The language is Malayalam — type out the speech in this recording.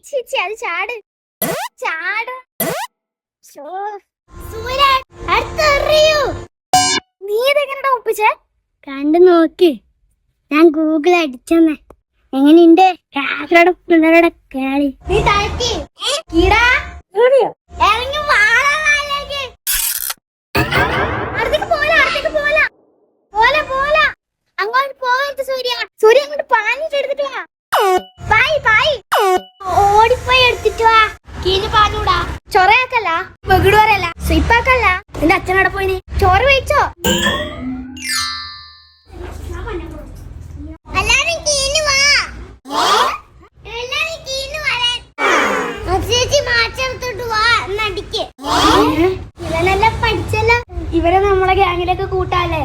ചേച്ചി അത് ചാട് ചാട്. സൂരൻ അടുത്തെറിയൂ. നീ ഇതെങ്ങനെടാ ഒപ്പിച്ചേ? കണ്ടു നോക്ക്, ഞാൻ ഗൂഗിൾ അടിച്ചെന്നെ. എങ്ങനെയുണ്ട് കാക്കയുടെ പിള്ളേരുടെ കളി? നീ താഴ്ത്തി കീടാ ഇറങ്ങി വാളാലേക്ക്. അടുത്തേക്ക് പോല അങ്ങോട്ട് പോകരുത് സൂര്യ. സൂര്യ അങ്ങോട്ട് പാഞ്ഞിട്ട് എടുത്തിട്ട് വാ. ഓടിപ്പോയി എടുത്തിട്ട് വാ. കീഞ്ഞ് പാഞ്ഞൂടാ. ചൊറയാക്കല്ല, വെകിടുവരല്ല, സ്വിപ്പാക്കല്ല. നിന്റെ അച്ഛനോടെ പോയിന് ചോറ് കഴിച്ചോ? ഇവനെ നമ്മളെ ഗ്യാങ്ങിലേക്ക് കൂട്ടാല്ലേ?